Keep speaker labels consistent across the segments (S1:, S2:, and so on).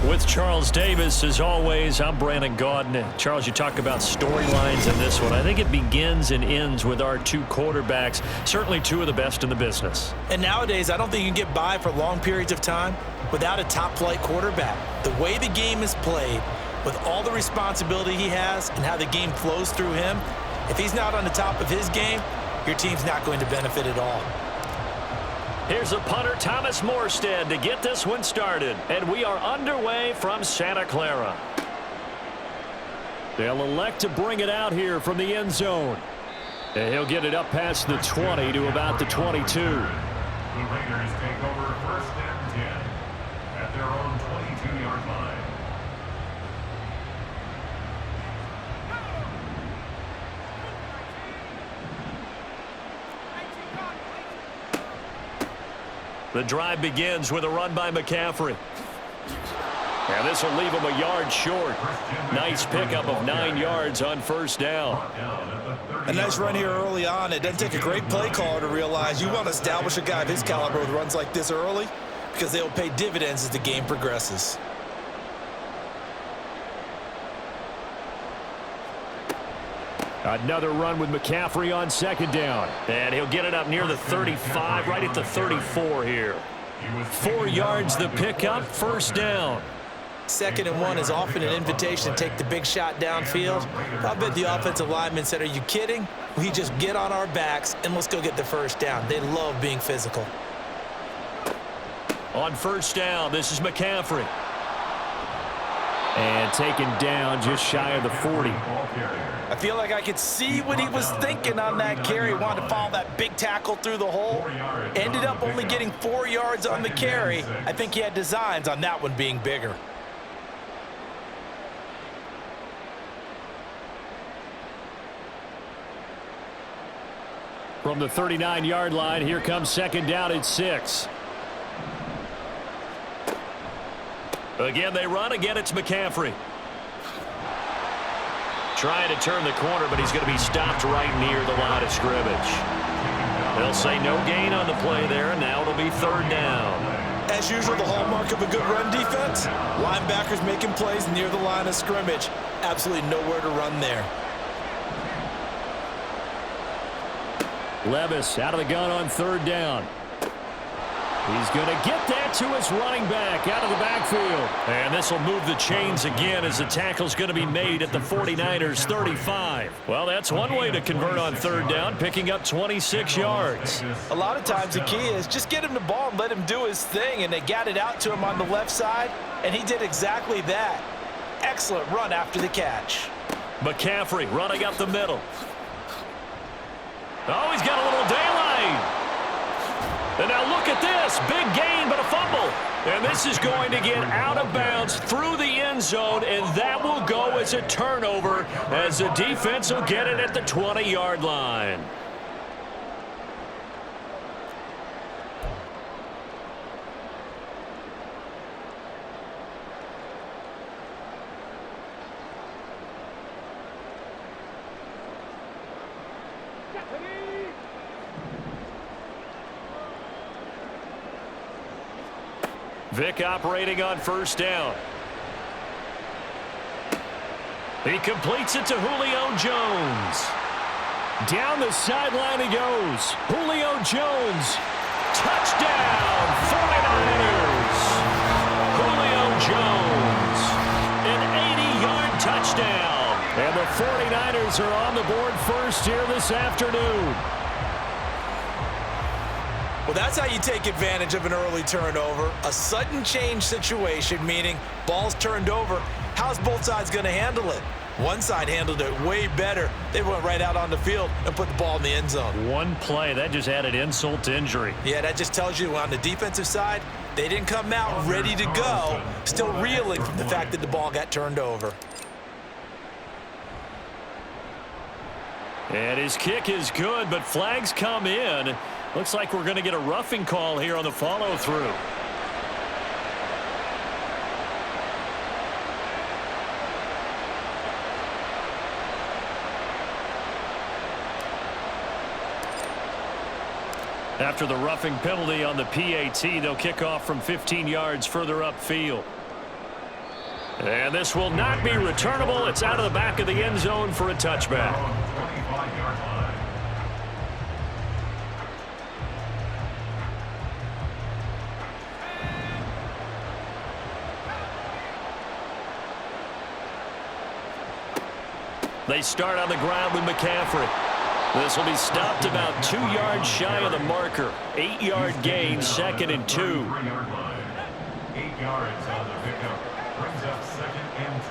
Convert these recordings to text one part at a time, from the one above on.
S1: With Charles Davis, as always, I'm Brandon Gaudin. Charles, you talk about storylines in this one. I think it begins and ends with our two quarterbacks, certainly two of the best in the business.
S2: And nowadays, I don't think you can get by for long periods of time without a top-flight quarterback. The way the game is played, with all the responsibility he has and how the game flows through him, if he's not on the top of his game, your team's not going to benefit at all.
S1: Here's a punter, Thomas Morstead, to get this one started. And we are underway from Santa Clara. They'll elect to bring it out here from the end zone. And he'll get it up past the 20 to about the 22.
S3: The Raiders take over 1st and 10 at their own 22-yard line.
S1: The drive begins with a run by McCaffrey. And this will leave him a yard short. Nice pickup of 9 yards on 1st down.
S2: A nice run here early on. It doesn't take a great play caller to realize you want to establish a guy of his caliber with runs like this early because they'll pay dividends as the game progresses.
S1: Another run with McCaffrey on 2nd down. And he'll get it up near the 35, right at the 34 here. 4 yards the pickup, 1st down.
S2: 2nd and 1 is often an invitation to take the big shot downfield. I bet the offensive linemen said, are you kidding? We just get on our backs and let's go get the 1st down. They love being physical.
S1: On 1st down, this is McCaffrey. And taken down just shy of the 40.
S2: I feel like I could see what he was thinking on that carry. Wanted to follow that big tackle through the hole. Ended up only getting 4 yards on the carry. I think he had designs on that one being bigger.
S1: From the 39-yard line, here comes 2nd down at 6. Again, they run. Again, it's McCaffrey. Trying to turn the corner, but he's going to be stopped right near the line of scrimmage. They'll say no gain on the play there, and now it'll be 3rd down.
S2: As usual, the hallmark of a good run defense, linebackers making plays near the line of scrimmage. Absolutely nowhere to run there.
S1: Levis out of the gun on 3rd down. He's going to get that to his running back out of the backfield. And this will move the chains again as the tackle's going to be made at the 49ers 35. Well, that's one way to convert on 3rd down, picking up 26 yards.
S2: A lot of times the key is just get him the ball and let him do his thing, and they got it out to him on the left side, and he did exactly that. Excellent run after the catch.
S1: McCaffrey running up the middle. Oh, he's got a little daylight. And now look at this. Big gain, but a fumble. And this is going to get out of bounds through the end zone, and that will go as a turnover as the defense will get it at the 20-yard line. Vick operating on 1st down. He completes it to Julio Jones. Down the sideline he goes. Julio Jones. Touchdown, 49ers. Julio Jones. An 80-yard touchdown. And the 49ers are on the board first here this afternoon.
S2: Well, that's how you take advantage of an early turnover. A sudden change situation, meaning ball's turned over. How's both sides going to handle it? One side handled it way better. They went right out on the field and put the ball in the end zone.
S1: One play, that just added insult to injury.
S2: Yeah, that just tells you on the defensive side, they didn't come out ready to go, still reeling from the fact that the ball got turned over.
S1: And his kick is good, but flags come in. Looks like we're going to get a roughing call here on the follow-through. After the roughing penalty on the PAT, they'll kick off from 15 yards further upfield. And this will not be returnable. It's out of the back of the end zone for a touchback.
S3: 25-yard line.
S1: They start on the ground with McCaffrey. This will be stopped about 2 yards shy of the marker. 8-yard gain, 2nd and 2.
S3: 3-yard line. 8 yards on the pickup. Brings up 2nd and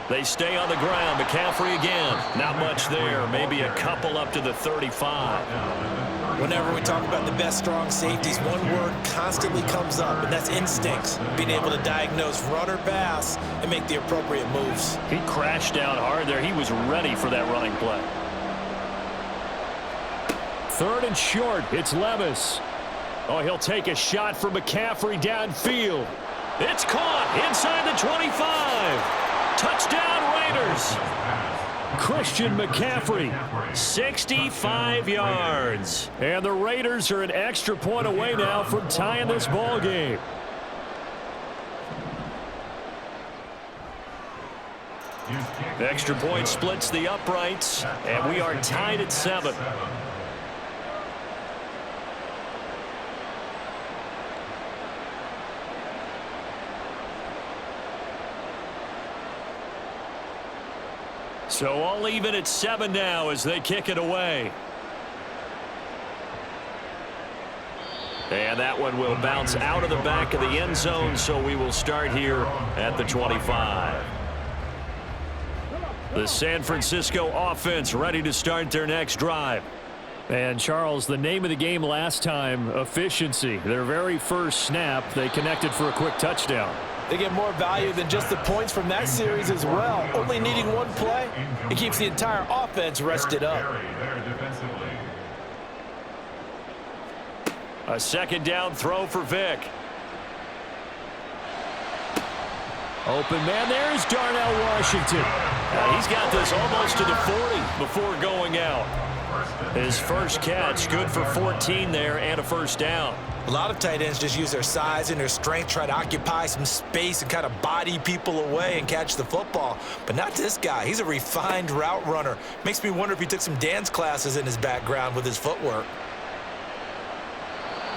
S3: 2.
S1: They stay on the ground. McCaffrey again. Not much there. Maybe a couple up to the 35.
S2: Whenever we talk about the best strong safeties, one word constantly comes up, and that's instincts. Being able to diagnose run or pass and make the appropriate moves.
S1: He crashed down hard there. He was ready for that running play. 3rd and short. It's Levis. Oh, he'll take a shot for McCaffrey downfield. It's caught inside the 25. Touchdown Raiders. Christian McCaffrey, 65 yards. And the Raiders are an extra point away now from tying this ball game. The extra point splits the uprights, and we are tied at 7. So all even at 7 now as they kick it away. And that one will bounce out of the back of the end zone, so we will start here at the 25. The San Francisco offense ready to start their next drive. And, Charles, the name of the game last time, efficiency. Their very first snap, they connected for a quick touchdown.
S2: They get more value than just the points from that series as well. Only needing one play, it keeps the entire offense rested up.
S1: A 2nd down throw for Vick. Open man, there's Darnell Washington. He's got this almost to the 40 before going out. His first catch, good for 14 there and a 1st down.
S2: A lot of tight ends just use their size and their strength, try to occupy some space and kind of body people away and catch the football. But not this guy. He's a refined route runner. Makes me wonder if he took some dance classes in his background with his footwork.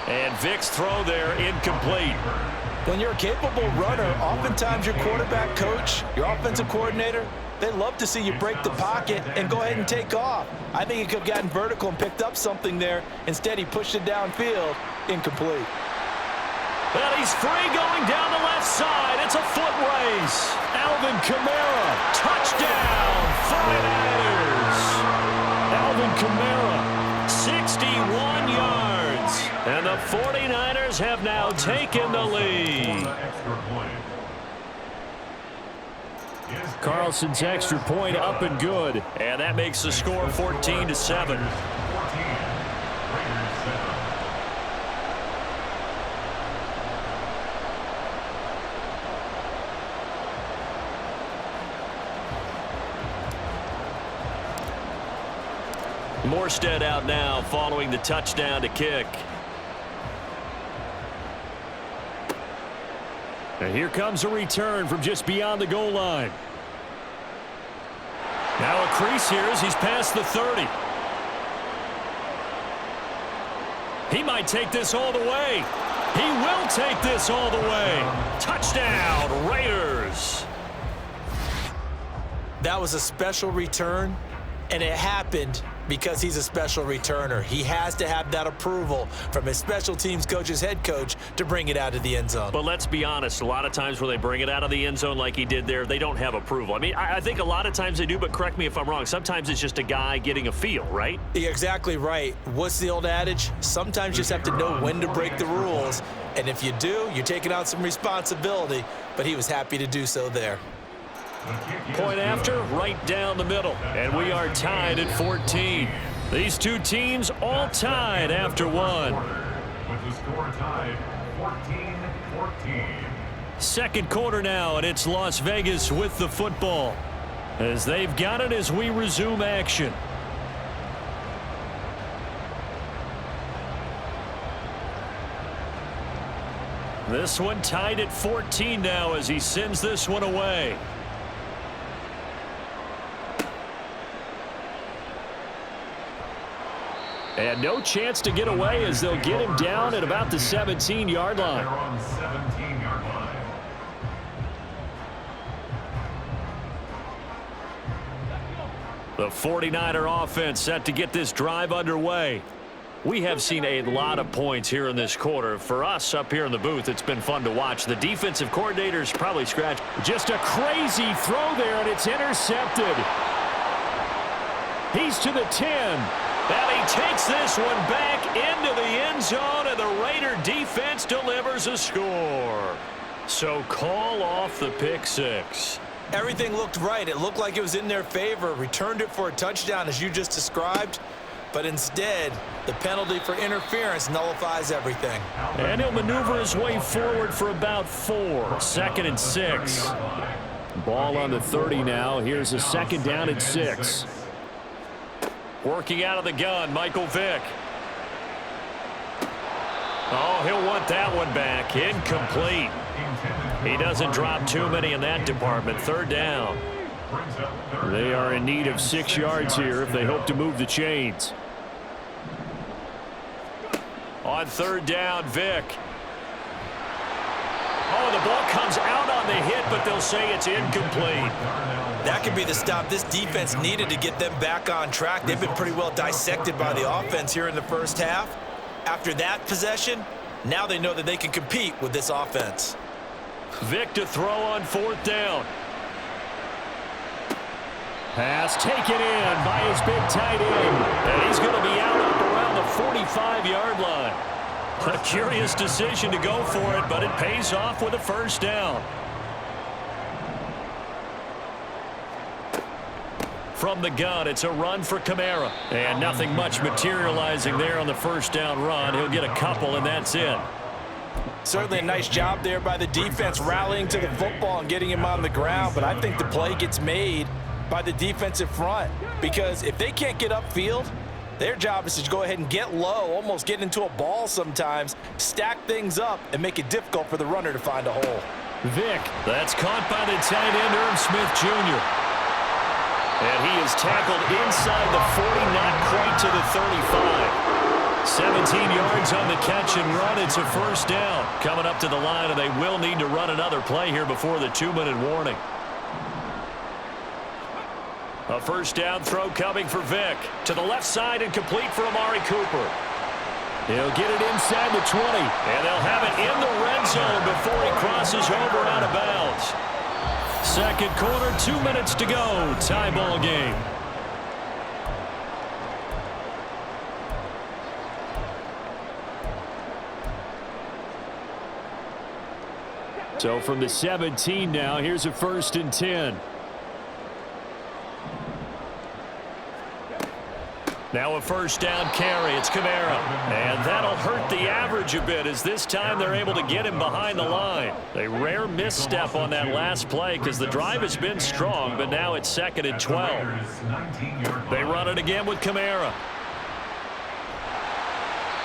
S1: And Vick's throw there incomplete.
S2: When you're a capable runner, oftentimes your quarterback coach, your offensive coordinator, they love to see you break the pocket and go ahead and take off. I think he could have gotten vertical and picked up something there. Instead, he pushed it downfield. Incomplete.
S1: Well, he's free going down the left side. It's a foot race. Alvin Kamara, touchdown, 49ers. Alvin Kamara, 61 yards. And the 49ers have now taken the lead. Carlson's extra point up and good. And that makes the score 14-7. Morstead out now following the touchdown to kick. And here comes a return from just beyond the goal line. Now a crease here as he's past the 30. He might take this all the way. He will take this all the way. Touchdown, Raiders.
S2: That was a special return, and it happened because he's a special returner. He has to have that approval from his special teams coach's head coach to bring it out of the end zone.
S1: But let's be honest, a lot of times when they bring it out of the end zone like he did there, they don't have approval. I mean, I think a lot of times they do, but correct me if I'm wrong. Sometimes it's just a guy getting a feel, right?
S2: You're exactly right. What's the old adage? Sometimes you just have to know when to break the rules. And if you do, you're taking on some responsibility. But he was happy to do so there.
S1: Point after, right down the middle. And we are tied at 14. These two teams all tied after one.
S3: With the score tied, 14-14.
S1: Second quarter now, and it's Las Vegas with the football. As they've got it as we resume action. This one tied at 14 now as he sends this one away. And no chance to get away as they'll get him down at about the 17-yard line.
S3: They're on 17-yard line.
S1: The 49er offense set to get this drive underway. We have seen a lot of points here in this quarter. For us up here in the booth, it's been fun to watch. The defensive coordinator's probably scratched. Just a crazy throw there, and it's intercepted. He's to the 10. And he takes this one back into the end zone, and the Raider defense delivers a score. So call off the pick six.
S2: Everything looked right. It looked like it was in their favor. Returned it for a touchdown, as you just described. But instead, the penalty for interference nullifies everything.
S1: And he'll maneuver his way forward for about 4. 2nd and 6. Ball on the 30 now. Here's a 2nd down and 6. Working out of the gun, Michael Vick. Oh, he'll want that one back. Incomplete. He doesn't drop too many in that department. 3rd down. They are in need of 6 yards here if they hope to move the chains. On 3rd down, Vick. Oh, the ball comes out on the hit, but they'll say it's incomplete.
S2: That could be the stop this defense needed to get them back on track. They've been pretty well dissected by the offense here in the first half. After that possession, now they know that they can compete with this offense.
S1: Vick to throw on 4th down. Pass taken in by his big tight end. And he's going to be out up around the 45-yard line. A curious decision to go for it, but it pays off with a 1st down. From the gun, it's a run for Kamara. And nothing much materializing there on the 1st down run. He'll get a couple, and that's it.
S2: Certainly a nice job there by the defense rallying to the football and getting him on the ground. But I think the play gets made by the defensive front, because if they can't get upfield, their job is to go ahead and get low, almost get into a ball sometimes, stack things up, and make it difficult for the runner to find a hole.
S1: Vick, that's caught by the tight end, Irv Smith Jr. And he is tackled inside the 40, not quite to the 35. 17 yards on the catch and run. It's a 1st down. Coming up to the line, and they will need to run another play here before the 2-minute warning. A 1st down throw coming for Vick. To the left side and complete for Amari Cooper. He'll get it inside the 20. And they'll have it in the red zone before he crosses over out of bounds. 2nd quarter, 2 minutes to go. Tie ball game. So from the 17 now, here's a 1st and 10. Now a 1st down carry. It's Kamara. And that'll hurt the average a bit as this time they're able to get him behind the line. A rare misstep on that last play because the drive has been strong, but now it's 2nd and 12. They run it again with Kamara.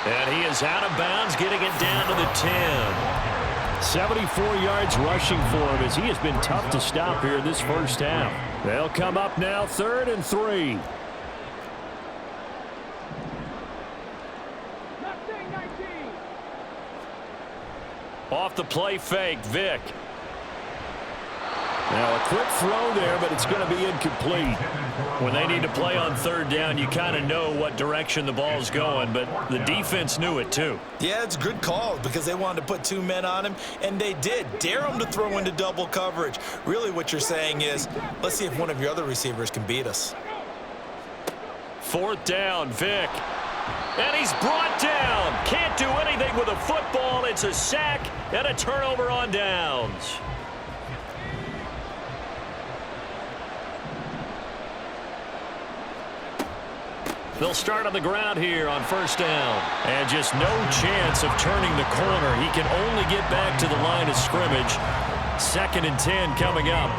S1: And he is out of bounds, getting it down to the 10. 74 yards rushing for him as he has been tough to stop here this first half. They'll come up now 3rd and 3. Off the play fake, Vick. Now a quick throw there, but it's going to be incomplete. When they need to play on 3rd down, you kind of know what direction the ball's going, but the defense knew it too.
S2: Yeah, it's a good call because they wanted to put 2 men on him, and they did. Dare him to throw into double coverage. Really what you're saying is, let's see if one of your other receivers can beat us.
S1: 4th down, Vick. And he's brought down. Can't do anything with a football. It's a sack and a turnover on downs. They'll start on the ground here on 1st down. And just no chance of turning the corner. He can only get back to the line of scrimmage. 2nd and 10 coming up.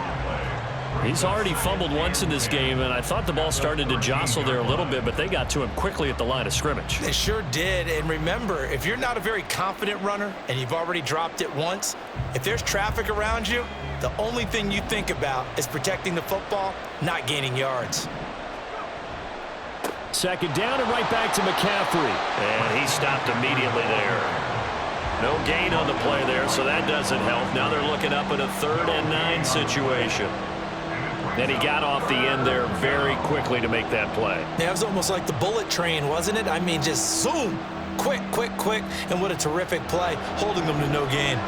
S1: He's already fumbled once in this game, and I thought the ball started to jostle there a little bit, but they got to him quickly at the line of scrimmage.
S2: They sure did, and remember, if you're not a very confident runner and you've already dropped it once, if there's traffic around you, the only thing you think about is protecting the football, not gaining yards.
S1: Second down and right back to McCaffrey. And he stopped immediately there. No gain on the play there, so that doesn't help. Now they're looking up at a 3rd and 9 situation. And he got off the end there very quickly to make that play.
S2: Yeah, it was almost like the bullet train, wasn't it? I mean, just zoom, quick, quick, quick, and what a terrific play, holding them to no gain.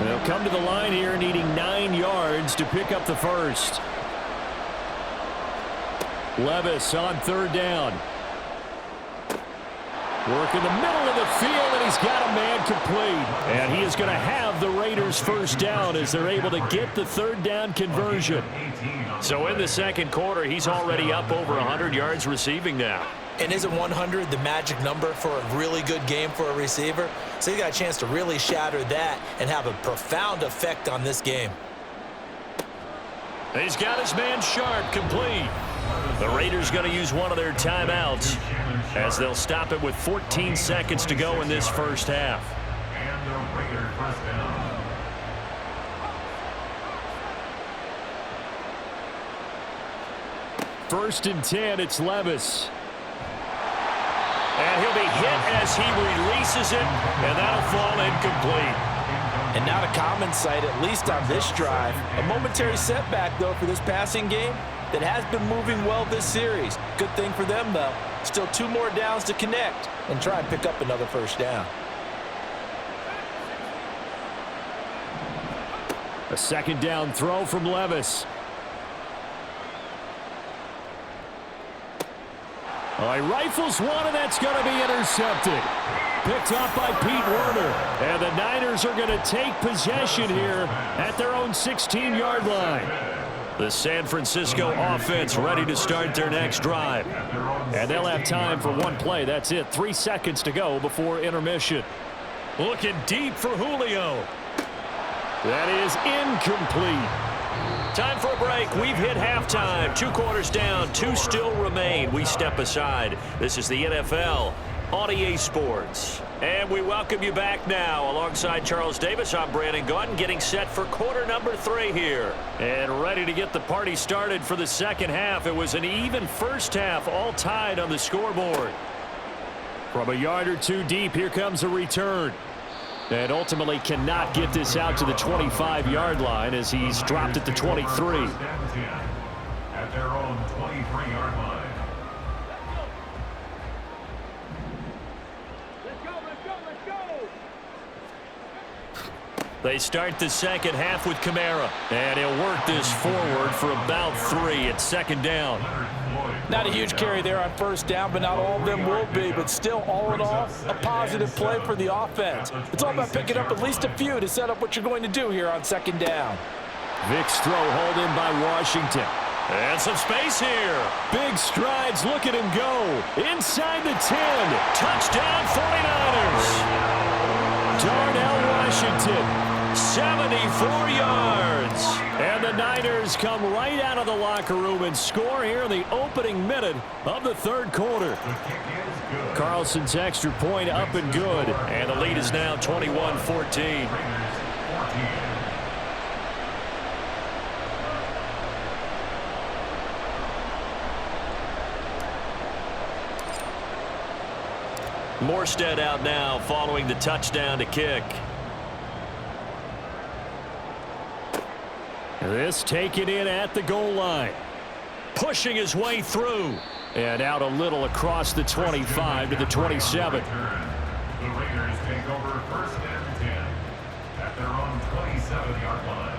S1: They'll come to the line here needing 9 yards to pick up the first. Levis on 3rd down. Work in the middle of the field, and he's got a man complete. And he is going to have the Raiders first down as they're able to get the 3rd down conversion. So in the second quarter, he's already up over 100 yards receiving now.
S2: And isn't 100 the magic number for a really good game for a receiver? So he got a chance to really shatter that and have a profound effect on this game.
S1: He's got his man Sharp complete. The Raiders going to use one of their timeouts as they'll stop it with 14 seconds to go in this first half.
S3: And the Raiders first down.
S1: First and 10, it's Levis. And he'll be hit as he releases it, and that'll fall incomplete.
S2: And not a common sight, at least on this drive. A momentary setback, though, for this passing game that has been moving well this series. Good thing for them, though. Still 2 more downs to connect and try and pick up another first down.
S1: A second down throw from Levis. He rifles one, and that's going to be intercepted. Picked off by Pete Werner. And the Niners are going to take possession here at their own 16-yard line. The San Francisco offense ready to start their next drive. And they'll have time for one play. That's it. 3 seconds to go before intermission. Looking deep for Julio. That is incomplete. Time for a break. We've hit halftime. 2 quarters down. 2 still remain. We step aside. This is the NFL on EA Sports. And we welcome you back now. Alongside Charles Davis, I'm Brandon Gaudin, getting set for quarter number 3 here. And ready to get the party started for the second half. It was an even first half, all tied on the scoreboard. From a yard or 2 deep, here comes a return. And ultimately cannot get this out to the 25-yard line as he's dropped at the 23.
S3: At their own 23-yard line.
S1: They start the second half with Kamara. And he'll work this forward for about 3 at second down.
S2: Not a huge carry there on first down, but not all of them will be. But still, all in all, a positive play for the offense. It's all about picking up at least a few to set up what you're going to do here on second down.
S1: Vic's throw hauled in by Washington. And some space here. Big strides. Look at him go. Inside the 10. Touchdown 49ers. Darnell Washington. 74 yards. And the Niners come right out of the locker room and score here in the opening minute of the third quarter. Carlson's extra point up and good. And the lead is now 21-14. Morstead out now following the touchdown to kick. This taken in at the goal line. Pushing his way through. And out a little across the 25 to the 27.
S3: The Raiders take over first and 10 at their own 27-yard line.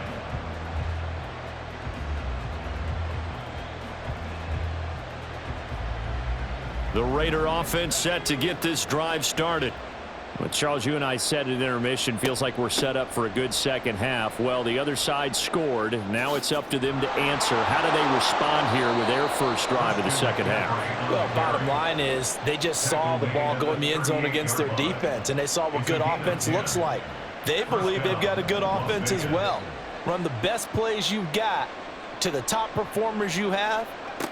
S1: The Raider offense set to get this drive started. But Charles, you and I said at intermission, feels like we're set up for a good second half. Well, the other side scored. Now it's up to them to answer. How do they respond here with their first drive of the second half?
S2: Well, bottom line is they just saw the ball go in the end zone against their defense, and they saw what good offense looks like. They believe they've got a good offense as well. Run the best plays you've got to the top performers you have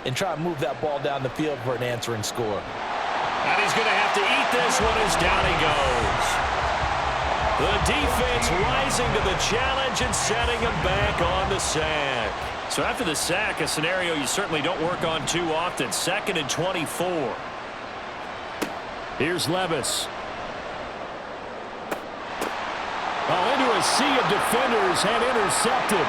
S2: and try to move that ball down the field for an answering score.
S1: And he's going to have to eat this one as down he goes. The defense rising to the challenge and setting him back on the sack. So after the sack, a scenario you certainly don't work on too often. 2nd and 24. Here's Levis. Into a sea of defenders and intercepted.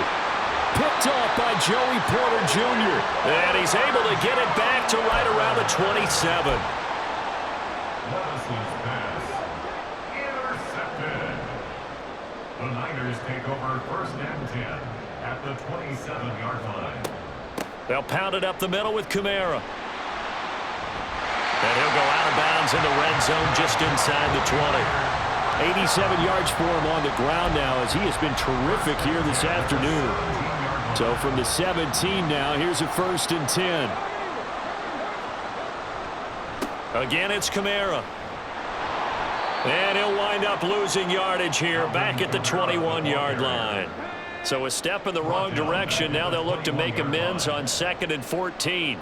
S1: Picked off by Joey Porter Jr. And he's able to get it back to right around the 27.
S3: Levis's pass intercepted. The Niners take over 1st and 10 at the 27-yard line.
S1: They'll pound it up the middle with Kamara. And he'll go out of bounds in the red zone just inside the 20. 87 yards for him on the ground now as he has been terrific here this afternoon. So from the 17 now, here's a 1st and 10. Again, it's Kamara. And he'll wind up losing yardage here back at the 21-yard line. So a step in the wrong direction. Now they'll look to make amends on 2nd and 14.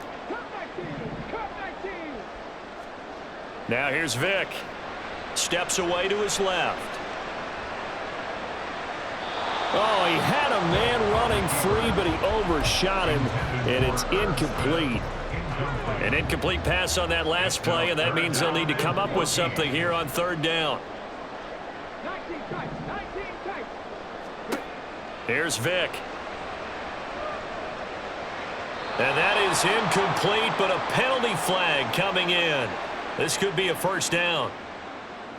S1: Now here's Vick. Steps away to his left. Oh, he had a man running free, but he overshot him, and it's incomplete. An incomplete pass on that last play, and that means they'll need to come up with something here on 3rd down. Here's Vick. And that is incomplete, but a penalty flag coming in. This could be a 1st down.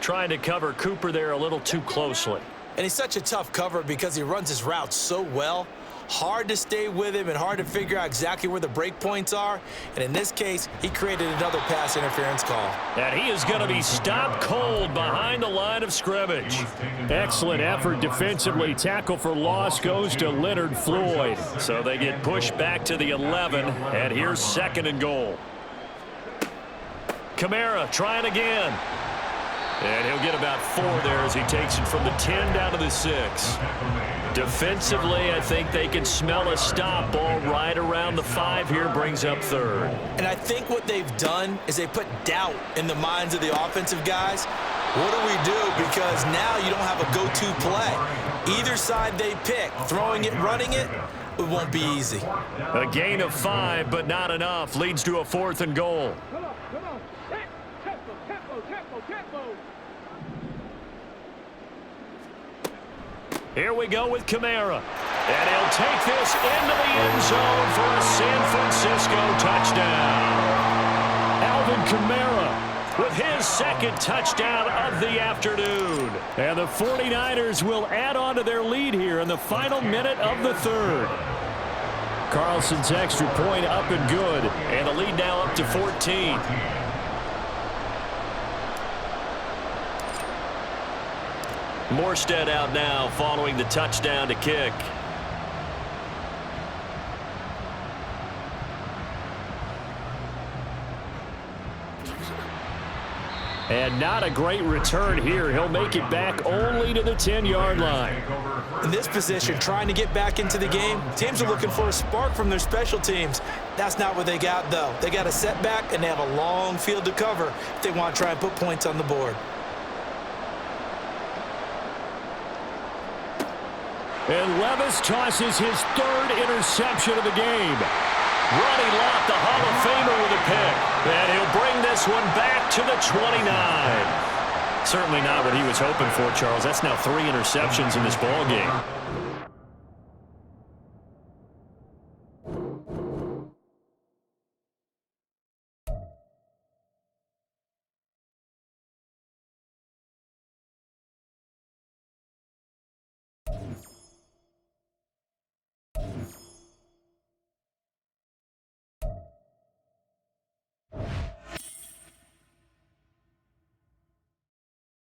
S1: Trying to cover Cooper there a little too closely.
S2: And he's such a tough cover because he runs his route so well. Hard to stay with him and hard to figure out exactly where the break points are. And in this case, he created another pass interference call.
S1: And he is going to be stopped cold behind the line of scrimmage. Excellent effort defensively. Tackle for loss goes to Leonard Floyd. So they get pushed back to the 11, and here's 2nd and goal. Kamara trying again. And he'll get about 4 there as he takes it from the 10 down to the 6. Defensively, I think they can smell a stop. Ball right around the 5 here, brings up 3rd.
S2: And I think what they've done is they put doubt in the minds of the offensive guys. What do we do? Because now you don't have a go-to play. Either side they pick, throwing it, running it, it won't be easy.
S1: A gain of 5, but not enough. Leads to a 4th and goal. Here we go with Kamara. And he'll take this into the end zone for a San Francisco touchdown. Alvin Kamara with his 2nd touchdown of the afternoon. And the 49ers will add on to their lead here in the final minute of the 3rd. Carlson's extra point up and good. And the lead now up to 14. Morstead out now following the touchdown to kick. And not a great return here. He'll make it back only to the 10-yard line.
S2: In this position, trying to get back into the game, teams are looking for a spark from their special teams. That's not what they got, though. They got a setback, and they have a long field to cover if they want to try and put points on the board.
S1: And Levis tosses his 3rd interception of the game. Ronnie Lott, the Hall of Famer, with a pick. And he'll bring this one back to the 29. Certainly not what he was hoping for, Charles. That's now 3 interceptions in this ball game.